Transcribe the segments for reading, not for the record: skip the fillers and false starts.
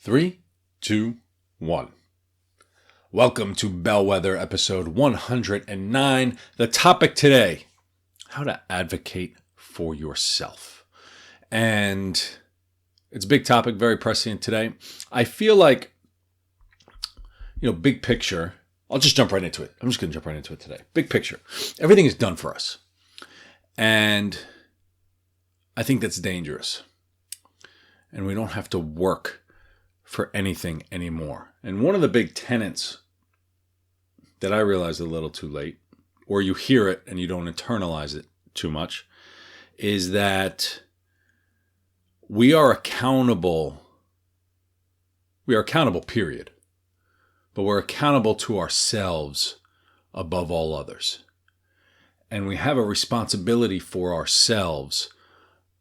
Three, two, one. Welcome to Bellwether episode 109. The topic today, how to advocate for yourself. And it's a big topic, very prescient today. I feel like, big picture, I'll just jump right into it. I'm just going to jump right into it today. Big picture. Everything is done for us. And I think that's dangerous. And we don't have to work for anything anymore. And one of the big tenets that I realized a little too late, or you hear it and you don't internalize it too much, is that we are accountable. We are accountable, period. But we're accountable to ourselves above all others. And we have a responsibility for ourselves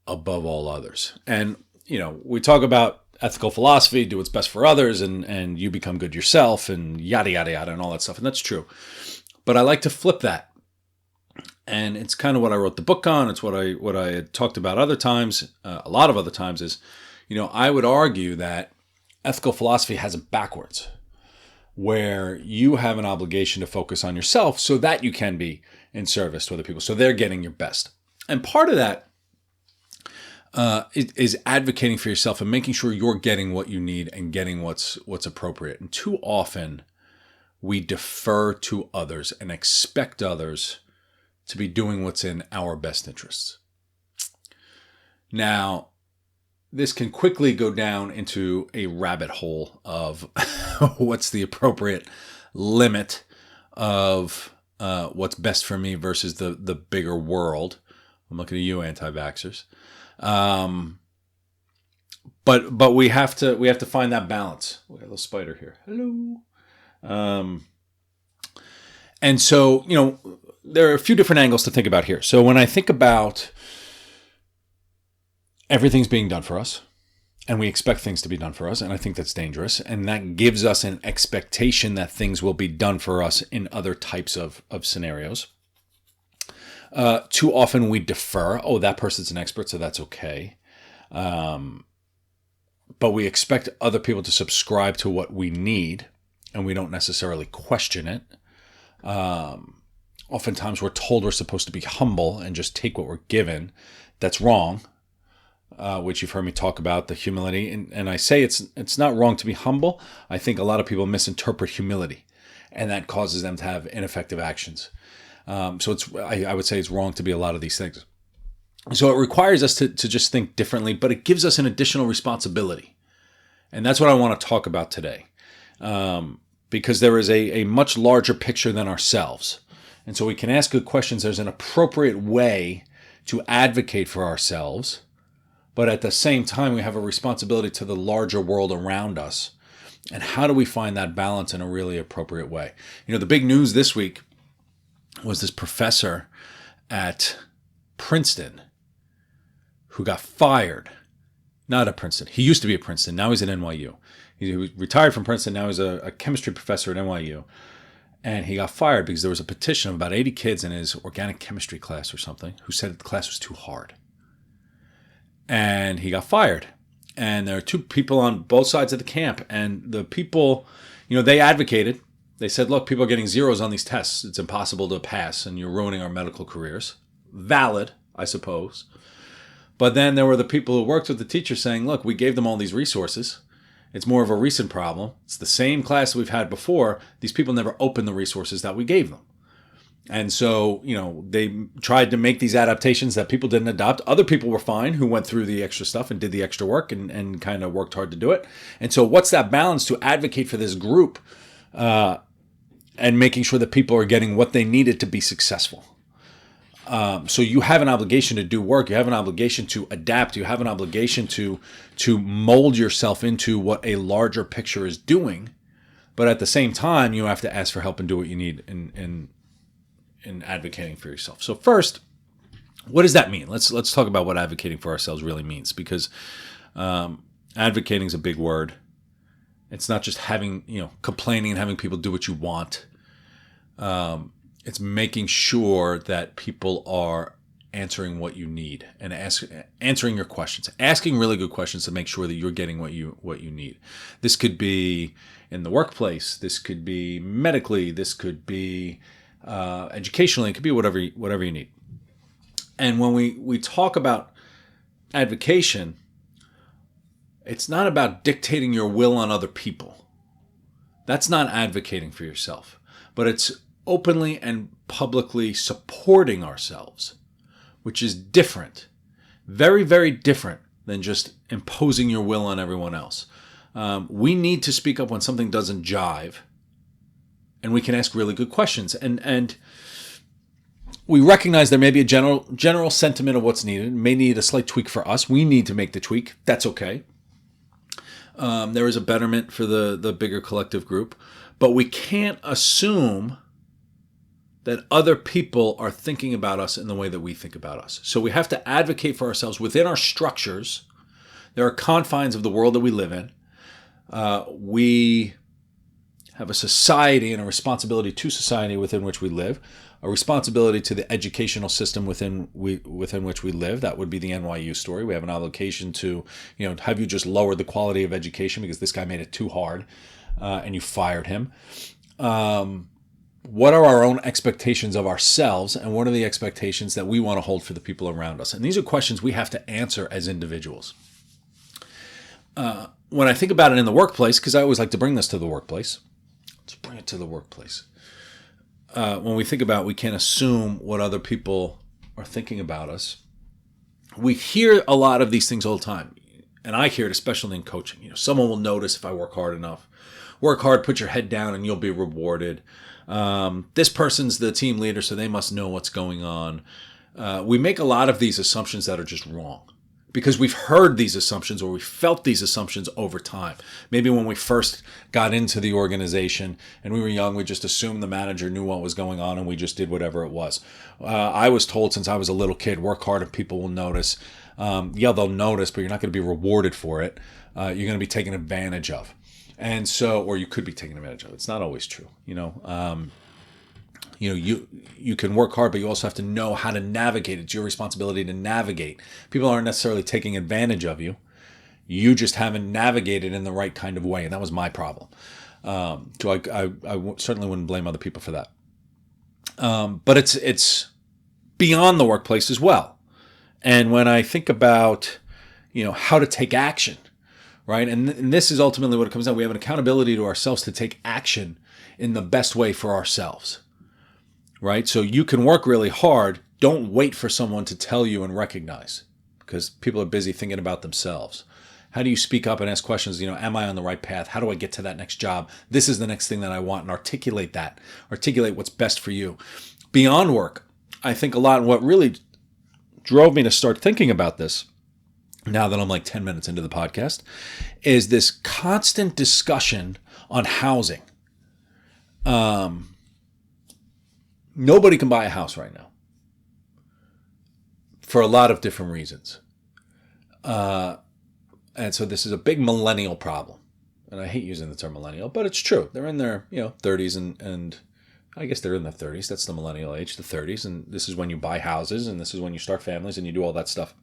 above all others. And, we talk about ethical philosophy, do what's best for others, and you become good yourself, and yada, yada, yada, and all that stuff. And that's true. But I like to flip that. And it's kind of what I wrote the book on. It's what I had talked about other times, a lot of other times is, I would argue that ethical philosophy has it backwards, where you have an obligation to focus on yourself so that you can be in service to other people, so they're getting your best. And part of that is advocating for yourself and making sure you're getting what you need and getting what's appropriate. And too often we defer to others and expect others to be doing what's in our best interests. Now, this can quickly go down into a rabbit hole of what's the appropriate limit of what's best for me versus the bigger world. I'm looking at you, anti-vaxxers. But we have to find that balance. We got a little spider here. Hello. And so, there are a few different angles to think about here. So when I think about everything's being done for us, and we expect things to be done for us, and I think that's dangerous, and that gives us an expectation that things will be done for us in other types of scenarios. Too often we defer. Oh, that person's an expert, so that's okay. But we expect other people to subscribe to what we need, and we don't necessarily question it. Oftentimes we're told we're supposed to be humble and just take what we're given. That's wrong, which you've heard me talk about, the humility. And I say it's not wrong to be humble. I think a lot of people misinterpret humility, and that causes them to have ineffective actions. So I would say it's wrong to be a lot of these things. So it requires us to just think differently, but it gives us an additional responsibility. And that's what I want to talk about today. Because there is a much larger picture than ourselves. And so we can ask good questions. There's an appropriate way to advocate for ourselves, but at the same time, we have a responsibility to the larger world around us. And how do we find that balance in a really appropriate way? The big news this week was this professor at Princeton who got fired. Not at Princeton. He used to be at Princeton. Now he's at NYU. He was retired from Princeton. Now he's a chemistry professor at NYU. And he got fired because there was a petition of about 80 kids in his organic chemistry class or something who said the class was too hard. And he got fired. And there are two people on both sides of the camp. And the people, they advocated. They said, look, people are getting zeros on these tests. It's impossible to pass, and you're ruining our medical careers. Valid, I suppose. But then there were the people who worked with the teachers saying, look, we gave them all these resources. It's more of a recent problem. It's the same class we've had before. These people never opened the resources that we gave them. And so, they tried to make these adaptations that people didn't adopt. Other people were fine who went through the extra stuff and did the extra work and kind of worked hard to do it. And so what's that balance to advocate for this group and making sure that people are getting what they needed to be successful? So you have an obligation to do work. You have an obligation to adapt. You have an obligation to mold yourself into what a larger picture is doing. But at the same time, you have to ask for help and do what you need in advocating for yourself. So first, what does that mean? Let's talk about what advocating for ourselves really means, because advocating is a big word. It's not just complaining and having people do what you want. It's making sure that people are answering what you need and answering your questions, asking really good questions to make sure that you're getting what you need. This could be in the workplace. This could be medically. This could be educationally. It could be whatever you need. And when we talk about advocation, it's not about dictating your will on other people. That's not advocating for yourself, but it's openly and publicly supporting ourselves, which is different, very, very different than just imposing your will on everyone else. We need to speak up when something doesn't jive, and we can ask really good questions. And we recognize there may be a general sentiment of what's needed. It may need a slight tweak for us. We need to make the tweak. That's okay. There is a betterment for the bigger collective group, but we can't assume that other people are thinking about us in the way that we think about us. So we have to advocate for ourselves within our structures. There are confines of the world that we live in. We have a society and a responsibility to society within which we live, a responsibility to the educational system within which we live. That would be the NYU story. We have an obligation to, have you just lowered the quality of education because this guy made it too hard and you fired him. What are our own expectations of ourselves, and what are the expectations that we want to hold for the people around us? And these are questions we have to answer as individuals. When I think about it in the workplace, because I always like to bring this to the workplace, let's bring it to the workplace. When we think about we can't assume what other people are thinking about us, we hear a lot of these things all the time. And I hear it especially in coaching. Someone will notice if I work hard enough. Work hard, put your head down, and you'll be rewarded. This person's the team leader, so they must know what's going on. We make a lot of these assumptions that are just wrong because we've heard these assumptions or we felt these assumptions over time. Maybe when we first got into the organization and we were young, we just assumed the manager knew what was going on and we just did whatever it was. I was told since I was a little kid, work hard and people will notice. They'll notice, but you're not going to be rewarded for it. You're going to be taken advantage of. And so, or you could be taken advantage of. It's not always true. You can work hard, but you also have to know how to navigate. It's your responsibility to navigate. People aren't necessarily taking advantage of you. You just haven't navigated in the right kind of way. And that was my problem. So I certainly wouldn't blame other people for that. But it's beyond the workplace as well. And when I think about, how to take action, right? And this is ultimately what it comes down to. We have an accountability to ourselves to take action in the best way for ourselves, right? So you can work really hard. Don't wait for someone to tell you and recognize, because people are busy thinking about themselves. How do you speak up and ask questions? Am I on the right path? How do I get to that next job? This is the next thing that I want, and articulate that. Articulate what's best for you. Beyond work, I think a lot, and what really drove me to start thinking about this, now that I'm like 10 minutes into the podcast, is this constant discussion on housing. Nobody can buy a house right now for a lot of different reasons. And so this is a big millennial problem. And I hate using the term millennial, but it's true. They're in their 30s and I guess they're in their 30s. That's the millennial age, the 30s. And this is when you buy houses and this is when you start families and you do all that stuff.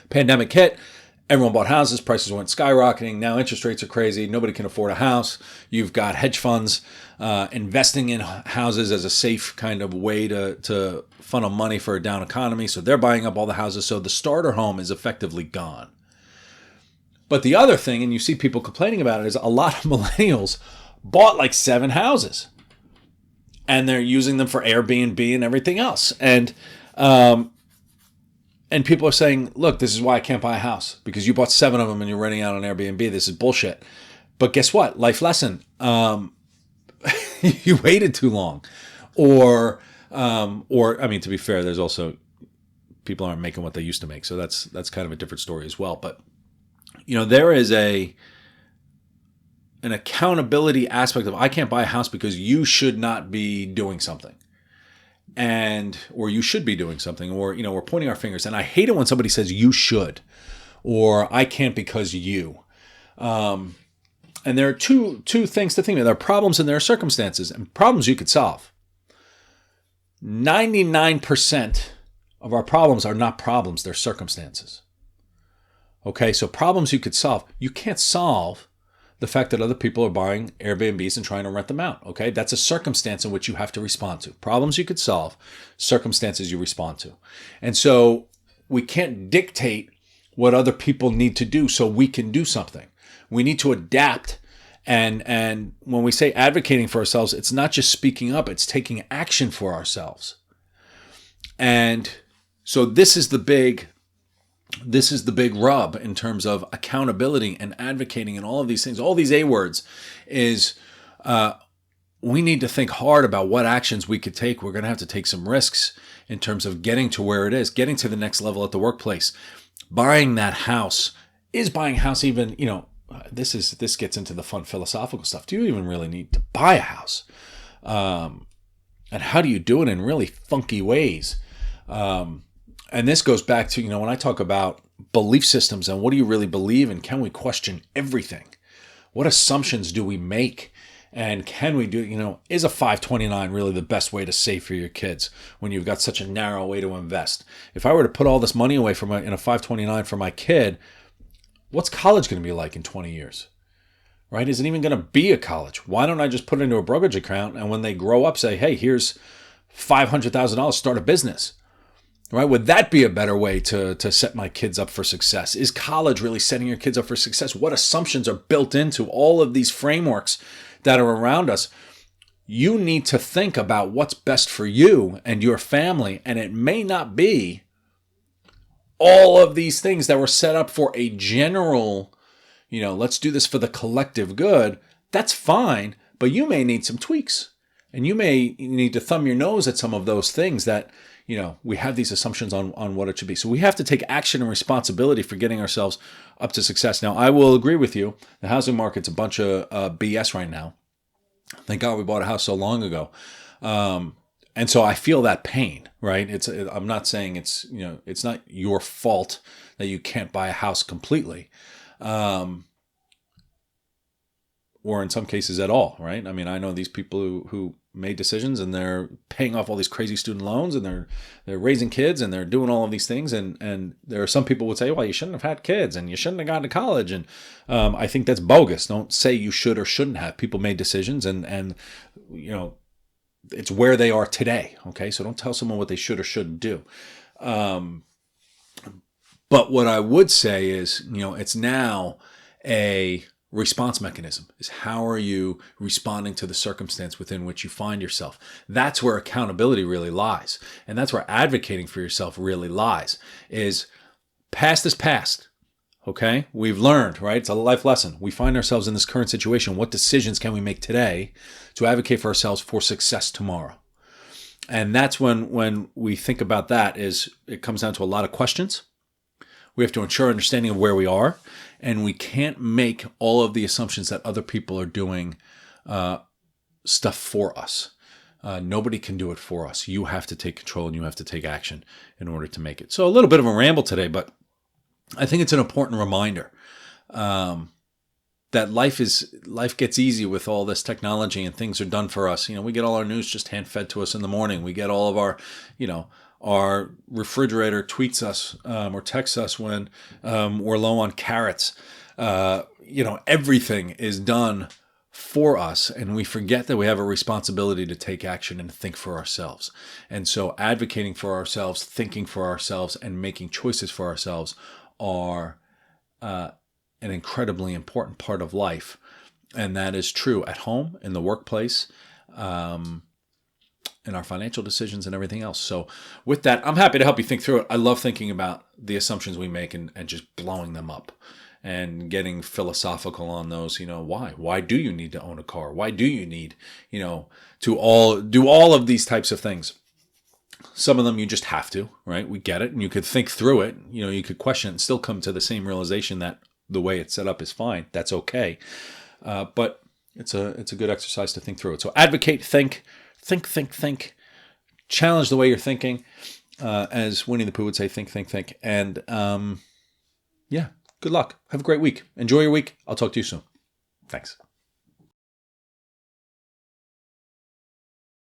Pandemic hit, everyone bought houses, prices went skyrocketing. Now interest rates are crazy. Nobody can afford a house. You've got hedge funds investing in houses as a safe kind of way to funnel money for a down economy. So they're buying up all the houses. So the starter home is effectively gone. But the other thing, and you see people complaining about it, is a lot of millennials bought like 7 houses. And they're using them for Airbnb and everything else. And people are saying, look, this is why I can't buy a house, because you bought 7 of them and you're renting out on Airbnb. This is bullshit. But guess what? Life lesson. You waited too long. Or to be fair, there's also people aren't making what they used to make. So that's kind of a different story as well. But, there is an accountability aspect of I can't buy a house because you should not be doing something. Or you should be doing something, or, we're pointing our fingers. And I hate it when somebody says you should, or I can't because you. And there are two things to think about. There are problems and there are circumstances, and problems you could solve. 99% of our problems are not problems, they're circumstances. Okay, so problems you could solve. You can't solve the fact that other people are buying Airbnbs and trying to rent them out. Okay, that's a circumstance in which you have to respond to. Problems you could solve, circumstances you respond to. And so we can't dictate what other people need to do so we can do something. We need to adapt. And when we say advocating for ourselves, it's not just speaking up, it's taking action for ourselves. And so this is the big rub in terms of accountability and advocating and all of these things, all these A words, is we need to think hard about what actions we could take. We're going to have to take some risks in terms of getting to where it is, getting to the next level at the workplace, buying that house. Is buying a house even, this gets into the fun philosophical stuff. Do you even really need to buy a house? And how do you do it in really funky ways? And this goes back to, when I talk about belief systems and what do you really believe and can we question everything? What assumptions do we make? And can we do, is a 529 really the best way to save for your kids when you've got such a narrow way to invest? If I were to put all this money away in a 529 for my kid, what's college going to be like in 20 years? Right? Is it even going to be a college? Why don't I just put it into a brokerage account and when they grow up say, hey, here's $500,000, start a business? Right? Would that be a better way to set my kids up for success? Is college really setting your kids up for success? What assumptions are built into all of these frameworks that are around us? You need to think about what's best for you and your family, and it may not be all of these things that were set up for a general, let's do this for the collective good. That's fine, but you may need some tweaks, and you may need to thumb your nose at some of those things that we have these assumptions on what it should be. So we have to take action and responsibility for getting ourselves up to success. Now, I will agree with you. The housing market's a bunch of BS right now. Thank God we bought a house so long ago. And so I feel that pain, right? I'm not saying it's not your fault that you can't buy a house completely. Or in some cases at all, right? I mean, I know these people who made decisions and they're paying off all these crazy student loans and they're raising kids and they're doing all of these things. And there are some people would say, well, you shouldn't have had kids and you shouldn't have gone to college. And I think that's bogus. Don't say you should or shouldn't have. People made decisions and it's where they are today. Okay. So don't tell someone what they should or shouldn't do. But what I would say is, it's now a response mechanism. Is how are you responding to the circumstance within which you find yourself? That's where accountability really lies. And that's where advocating for yourself really lies. Is past is past. Okay? We've learned, right? It's a life lesson. We find ourselves in this current situation. What decisions can we make today to advocate for ourselves for success tomorrow? And that's when we think about that, is it comes down to a lot of questions. We have to ensure understanding of where we are, and we can't make all of the assumptions that other people are doing stuff for us. Nobody can do it for us. You have to take control and you have to take action in order to make it. So a little bit of a ramble today, but I think it's an important reminder that life gets easy with all this technology and things are done for us. We get all our news just hand fed to us in the morning. We get all of our refrigerator tweets us or texts us when we're low on carrots. Everything is done for us, and we forget that we have a responsibility to take action and think for ourselves. And so advocating for ourselves, thinking for ourselves, and making choices for ourselves are an incredibly important part of life. And that is true at home, in the workplace, in our financial decisions and everything else. So with that, I'm happy to help you think through it. I love thinking about the assumptions we make and just blowing them up and getting philosophical on those. Why do you need to own a car? Why do you need, to do all of these types of things? Some of them you just have to, right? We get it. And you could think through it. You could question it and still come to the same realization that the way it's set up is fine. That's okay. But it's a good exercise to think through it. So advocate, think. Challenge the way you're thinking. As Winnie the Pooh would say, think. And good luck. Have a great week. Enjoy your week. I'll talk to you soon. Thanks.